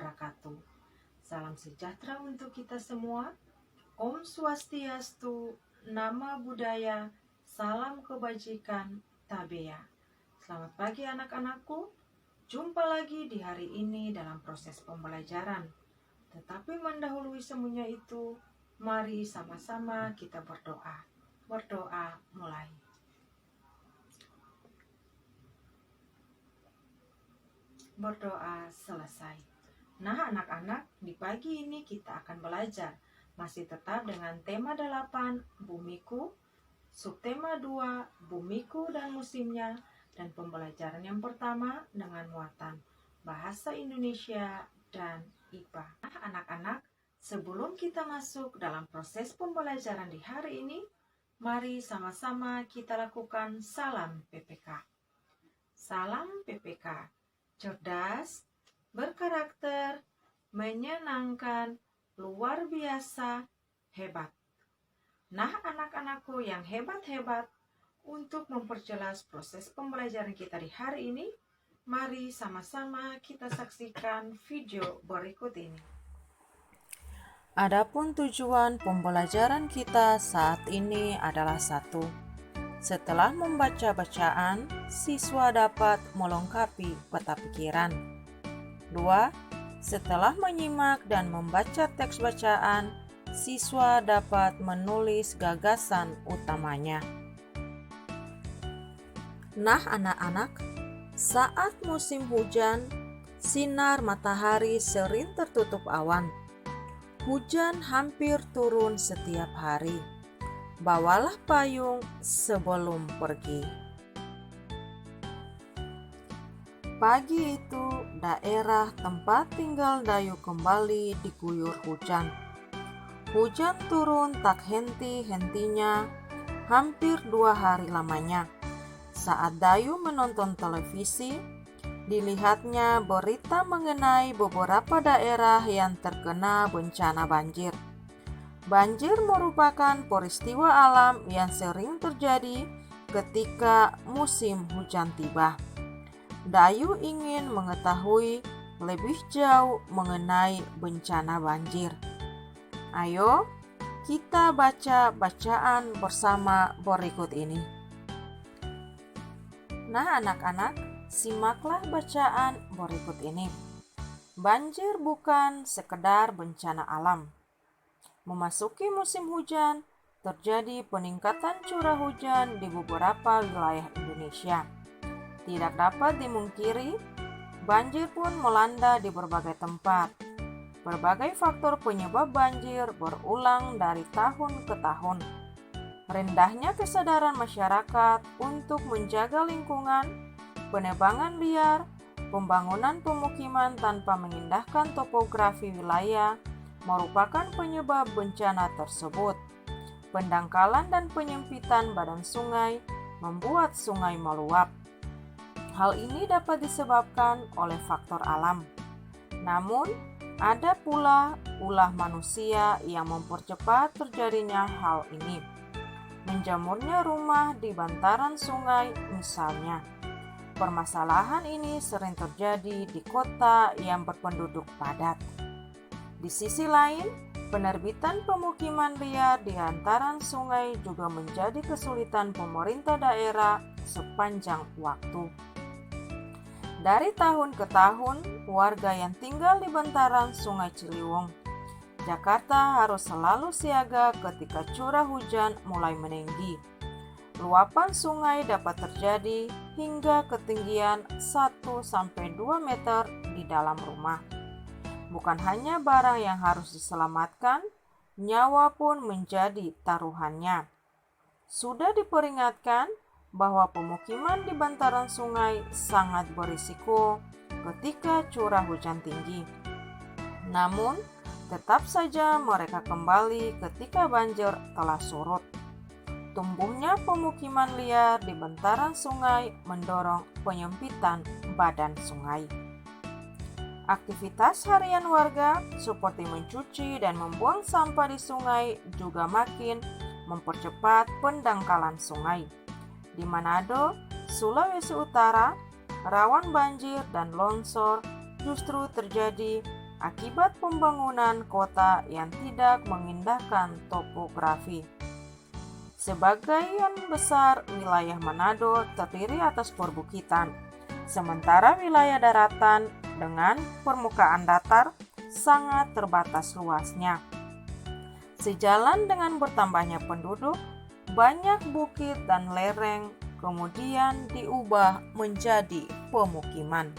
wabarakatuh. Salam sejahtera untuk kita semua. Om Swastiastu, Nama Budaya, Salam Kebajikan, Tabea. Selamat pagi anak-anakku. Jumpa lagi di hari ini dalam proses pembelajaran. Tetapi mendahului semuanya itu, mari sama-sama kita berdoa. Berdoa mulai. Berdoa selesai. Nah anak-anak, di pagi ini kita akan belajar masih tetap dengan tema 8 Bumiku, subtema 2 Bumiku dan musimnya, dan pembelajaran yang pertama dengan muatan Bahasa Indonesia dan IPA. Nah anak-anak, sebelum kita masuk dalam proses pembelajaran di hari ini, mari sama-sama kita lakukan salam PPK. Salam PPK. Cerdas, berkarakter, menyenangkan, luar biasa, hebat. Nah anak-anakku yang hebat-hebat, untuk memperjelas proses pembelajaran kita di hari ini, mari sama-sama kita saksikan video berikut ini. Adapun tujuan pembelajaran kita saat ini adalah 1. Setelah membaca bacaan, siswa dapat melengkapi peta pikiran. 2. Setelah menyimak dan membaca teks bacaan, siswa dapat menulis gagasan utamanya. Nah anak-anak, saat musim hujan, sinar matahari sering tertutup awan. Hujan hampir turun setiap hari. Bawalah payung sebelum pergi. Pagi itu, daerah tempat tinggal Dayu kembali diguyur hujan. Hujan turun tak henti-hentinya, hampir 2 hari lamanya. Saat Dayu menonton televisi, dilihatnya berita mengenai beberapa daerah yang terkena bencana banjir. Banjir merupakan peristiwa alam yang sering terjadi ketika musim hujan tiba. Dayu ingin mengetahui lebih jauh mengenai bencana banjir. Ayo, kita baca bacaan bersama berikut ini. Nah anak-anak, simaklah bacaan berikut ini. Banjir bukan sekedar bencana alam. Memasuki musim hujan, terjadi peningkatan curah hujan di beberapa wilayah Indonesia. Tidak dapat dimungkiri, banjir pun melanda di berbagai tempat. Berbagai faktor penyebab banjir berulang dari tahun ke tahun. Rendahnya kesadaran masyarakat untuk menjaga lingkungan, penebangan liar, pembangunan pemukiman tanpa mengindahkan topografi wilayah, merupakan penyebab bencana tersebut. Pendangkalan dan penyempitan badan sungai membuat sungai meluap. Hal ini dapat disebabkan oleh faktor alam. Namun, ada pula ulah manusia yang mempercepat terjadinya hal ini. Menjamurnya rumah di bantaran sungai misalnya. Permasalahan ini sering terjadi di kota yang berpenduduk padat. Di sisi lain, penerbitan pemukiman liar di hantaran sungai juga menjadi kesulitan pemerintah daerah sepanjang waktu. Dari tahun ke tahun, warga yang tinggal di bantaran Sungai Ciliwung, Jakarta harus selalu siaga ketika curah hujan mulai meninggi. Luapan sungai dapat terjadi hingga ketinggian 1-2 meter di dalam rumah. Bukan hanya barang yang harus diselamatkan, nyawa pun menjadi taruhannya. Sudah diperingatkan bahwa pemukiman di bantaran sungai sangat berisiko ketika curah hujan tinggi. Namun, tetap saja mereka kembali ketika banjir telah surut. Tumbuhnya pemukiman liar di bantaran sungai mendorong penyempitan badan sungai. Aktivitas harian warga seperti mencuci dan membuang sampah di sungai juga makin mempercepat pendangkalan sungai. Di Manado, Sulawesi Utara, rawan banjir dan longsor justru terjadi akibat pembangunan kota yang tidak mengindahkan topografi. Sebagian besar wilayah Manado terdiri atas perbukitan, sementara wilayah daratan dengan permukaan datar sangat terbatas luasnya. Sejalan dengan bertambahnya penduduk, banyak bukit dan lereng kemudian diubah menjadi pemukiman.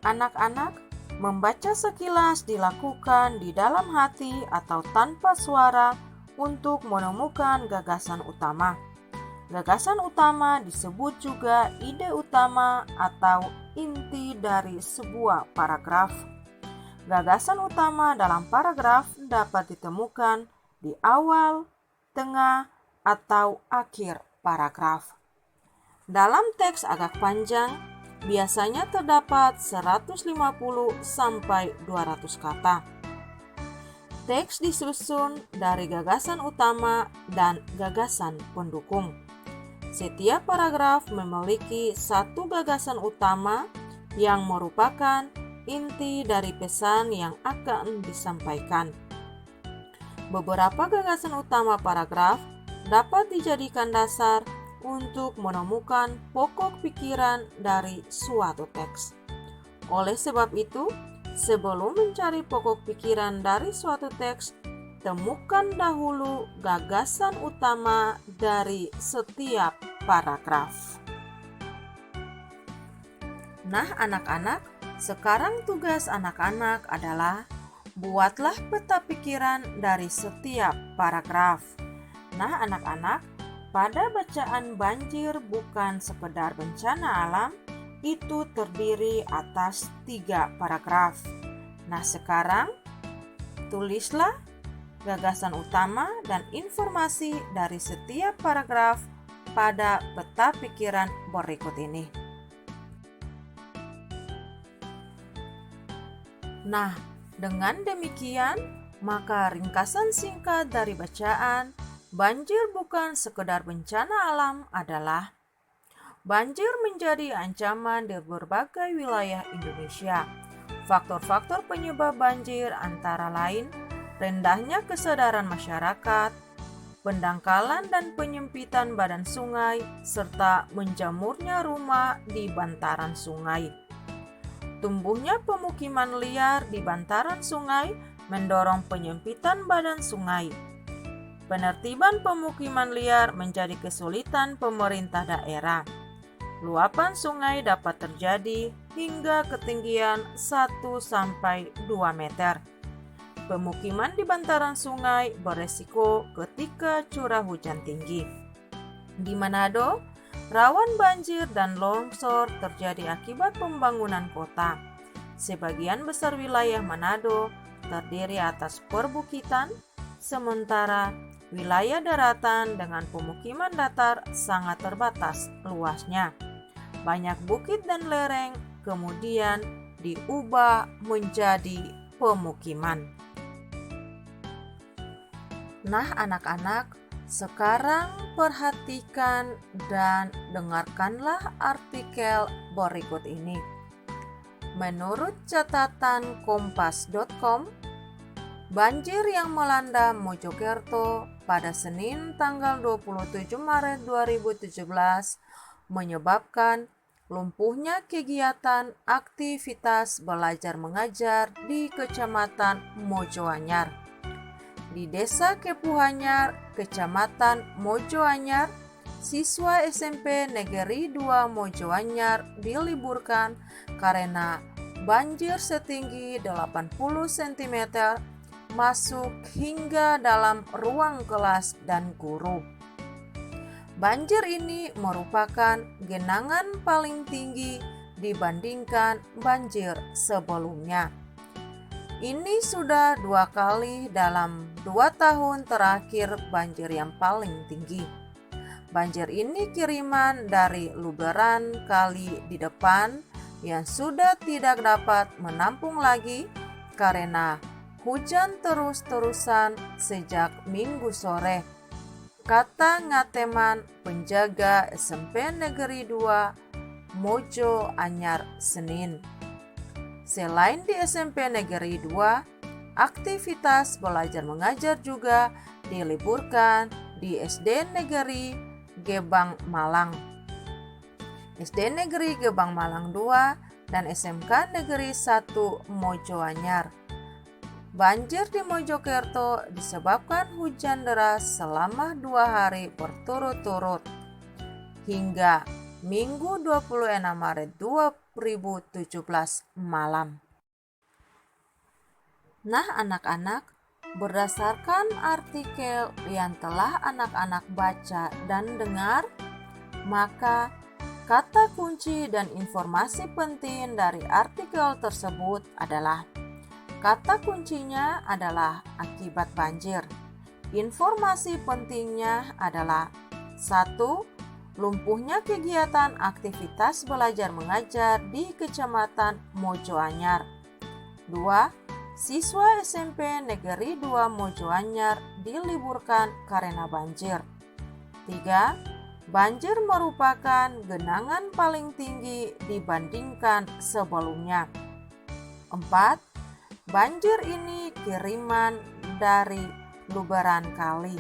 Anak-anak membaca sekilas dilakukan di dalam hati atau tanpa suara untuk menemukan gagasan utama. Gagasan utama disebut juga ide utama atau inti dari sebuah paragraf. Gagasan utama dalam paragraf dapat ditemukan di awal, tengah, atau akhir paragraf. Dalam teks agak panjang, biasanya terdapat 150 sampai 200 kata. Teks disusun dari gagasan utama dan gagasan pendukung. Setiap paragraf memiliki satu gagasan utama yang merupakan inti dari pesan yang akan disampaikan. Beberapa gagasan utama paragraf dapat dijadikan dasar untuk menemukan pokok pikiran dari suatu teks. Oleh sebab itu, sebelum mencari pokok pikiran dari suatu teks, temukan dahulu gagasan utama dari setiap paragraf. Nah, anak-anak, sekarang tugas anak-anak adalah buatlah peta pikiran dari setiap paragraf. Nah, anak-anak, pada bacaan banjir bukan sekedar bencana alam, itu terdiri atas 3 paragraf. Nah, sekarang tulislah gagasan utama dan informasi dari setiap paragraf pada peta pikiran berikut ini. Nah, dengan demikian, maka ringkasan singkat dari bacaan banjir bukan sekedar bencana alam adalah: banjir menjadi ancaman di berbagai wilayah Indonesia. Faktor-faktor penyebab banjir antara lain rendahnya kesadaran masyarakat, pendangkalan dan penyempitan badan sungai, serta menjamurnya rumah di bantaran sungai. Tumbuhnya pemukiman liar di bantaran sungai mendorong penyempitan badan sungai. Penertiban pemukiman liar menjadi kesulitan pemerintah daerah. Luapan sungai dapat terjadi hingga ketinggian 1-2 meter. Pemukiman di bantaran sungai beresiko ketika curah hujan tinggi. Di Manado, rawan banjir dan longsor terjadi akibat pembangunan kota. Sebagian besar wilayah Manado terdiri atas perbukitan, sementara wilayah daratan dengan pemukiman datar sangat terbatas luasnya. Banyak bukit dan lereng kemudian diubah menjadi pemukiman. Nah, anak-anak, sekarang perhatikan dan dengarkanlah artikel berikut ini. Menurut catatan kompas.com, banjir yang melanda Mojokerto pada Senin tanggal 27 Maret 2017 menyebabkan lumpuhnya kegiatan aktivitas belajar mengajar di Kecamatan Mojoanyar. Di Desa Kepuhanyar, Kecamatan Mojoanyar, siswa SMP Negeri 2 Mojoanyar diliburkan karena banjir setinggi 80 cm masuk hingga dalam ruang kelas dan guru. Banjir ini merupakan genangan paling tinggi dibandingkan banjir sebelumnya. Ini sudah 2 kali dalam 2 tahun terakhir banjir yang paling tinggi. Banjir ini kiriman dari luberan kali di depan yang sudah tidak dapat menampung lagi karena hujan terus-terusan sejak Minggu sore, kata Ngateman, penjaga SMP Negeri 2 Mojoanyar Senin. Selain di SMP Negeri 2, aktivitas belajar mengajar juga diliburkan di SD Negeri Gebang Malang, SD Negeri Gebang Malang 2, dan SMK Negeri 1 Mojoanyar. Banjir di Mojokerto disebabkan hujan deras selama 2 hari berturut-turut hingga Minggu 26 Maret 2017 malam. Nah anak-anak, berdasarkan artikel yang telah anak-anak baca dan dengar, maka kata kunci dan informasi penting dari artikel tersebut adalah: kata kuncinya adalah akibat banjir. Informasi pentingnya adalah: 1. Lumpuhnya kegiatan aktivitas belajar mengajar di Kecamatan Mojoanyar. 2. Siswa SMP Negeri 2 Mojoanyar diliburkan karena banjir. 3. Banjir merupakan genangan paling tinggi dibandingkan sebelumnya. 4. Banjir ini kiriman dari luberan kali.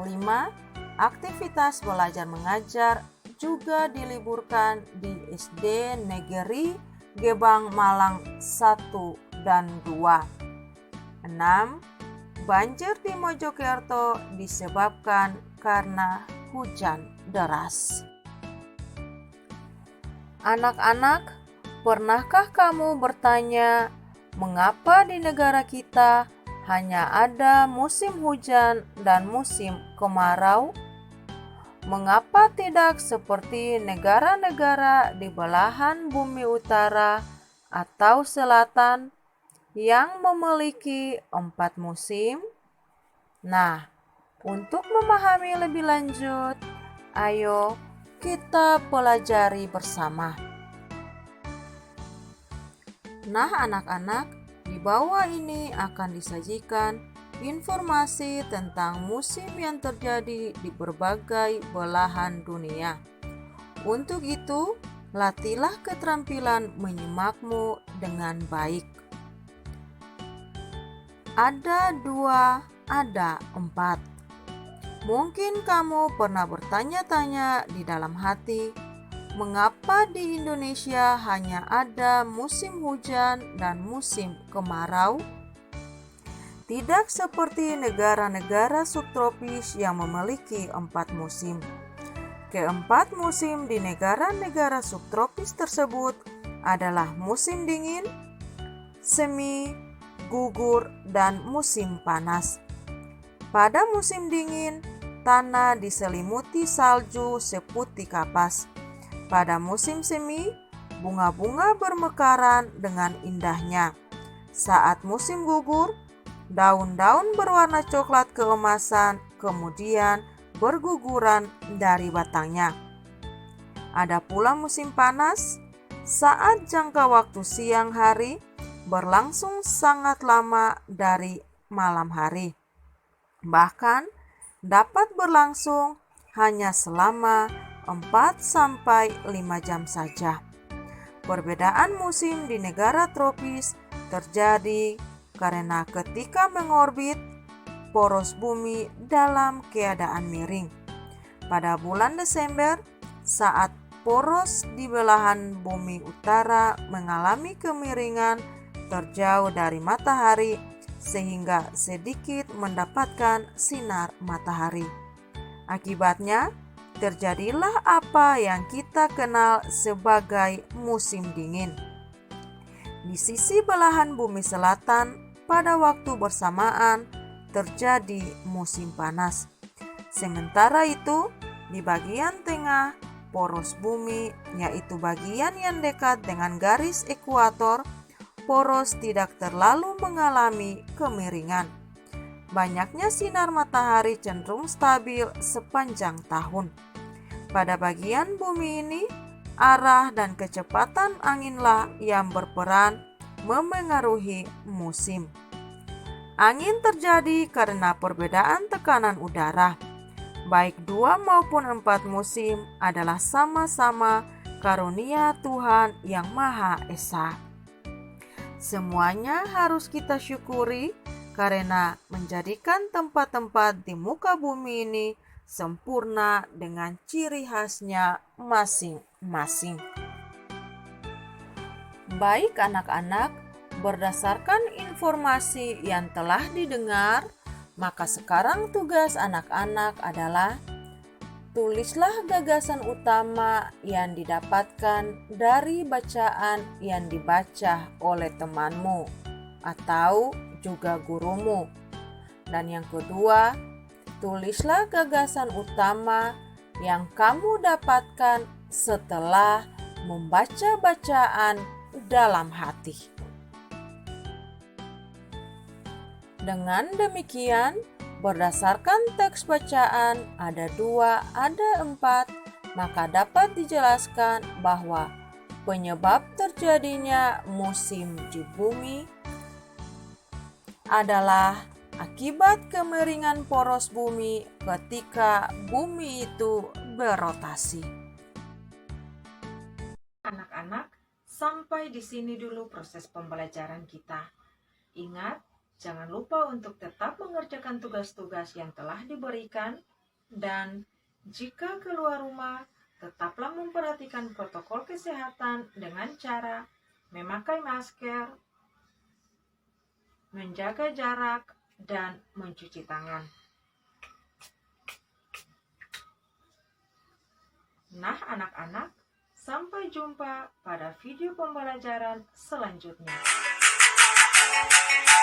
5. Aktivitas belajar mengajar juga diliburkan di SD Negeri Gebang Malang 1 dan 2. 6. Banjir di Mojokerto disebabkan karena hujan deras. Anak-anak, pernahkah kamu bertanya, mengapa di negara kita hanya ada musim hujan dan musim kemarau? Mengapa tidak seperti negara-negara di belahan bumi utara atau selatan yang memiliki 4 musim? Nah, untuk memahami lebih lanjut, ayo kita pelajari bersama. Nah anak-anak, di bawah ini akan disajikan informasi tentang musim yang terjadi di berbagai belahan dunia. Untuk itu, latihlah keterampilan menyimakmu dengan baik. Ada 2, ada 4. Mungkin kamu pernah bertanya-tanya di dalam hati, mengapa di Indonesia hanya ada musim hujan dan musim kemarau? Tidak seperti negara-negara subtropis yang memiliki 4 musim. Keempat musim di negara-negara subtropis tersebut adalah musim dingin, semi, gugur, dan musim panas. Pada musim dingin, tanah diselimuti salju seputih kapas. Pada musim semi, bunga-bunga bermekaran dengan indahnya. Saat musim gugur, daun-daun berwarna coklat keemasan kemudian berguguran dari batangnya. Ada pula musim panas, saat jangka waktu siang hari berlangsung sangat lama dari malam hari. Bahkan dapat berlangsung hanya selama 4-5 jam saja. Perbedaan musim di negara tropis terjadi karena ketika mengorbit, poros bumi dalam keadaan miring. Pada bulan Desember, saat poros di belahan bumi utara mengalami kemiringan terjauh dari matahari sehingga sedikit mendapatkan sinar matahari. Akibatnya, terjadilah apa yang kita kenal sebagai musim dingin. Di sisi belahan bumi selatan, pada waktu bersamaan terjadi musim panas. Sementara itu, di bagian tengah poros bumi, yaitu bagian yang dekat dengan garis ekuator, poros tidak terlalu mengalami kemiringan. Banyaknya sinar matahari cenderung stabil sepanjang tahun. Pada bagian bumi ini, arah dan kecepatan anginlah yang berperan memengaruhi musim. Angin terjadi karena perbedaan tekanan udara. Baik 2 maupun 4 musim adalah sama-sama karunia Tuhan yang Maha Esa. Semuanya harus kita syukuri karena menjadikan tempat-tempat di muka bumi ini sempurna dengan ciri khasnya masing-masing. Baik anak-anak, berdasarkan informasi yang telah didengar, maka sekarang tugas anak-anak adalah tulislah gagasan utama yang didapatkan dari bacaan yang dibaca oleh temanmu atau juga gurumu. Dan yang kedua, tulislah gagasan utama yang kamu dapatkan setelah membaca bacaan dalam hati. Dengan demikian, berdasarkan teks bacaan ada 2, ada 4, maka dapat dijelaskan bahwa penyebab terjadinya musim di bumi adalah akibat kemiringan poros bumi ketika bumi itu berotasi. Anak-anak, sampai di sini dulu proses pembelajaran kita. Ingat, jangan lupa untuk tetap mengerjakan tugas-tugas yang telah diberikan, dan jika keluar rumah, tetaplah memperhatikan protokol kesehatan dengan cara memakai masker, menjaga jarak, dan mencuci tangan. Nah, anak-anak, sampai jumpa pada video pembelajaran selanjutnya. Invisible.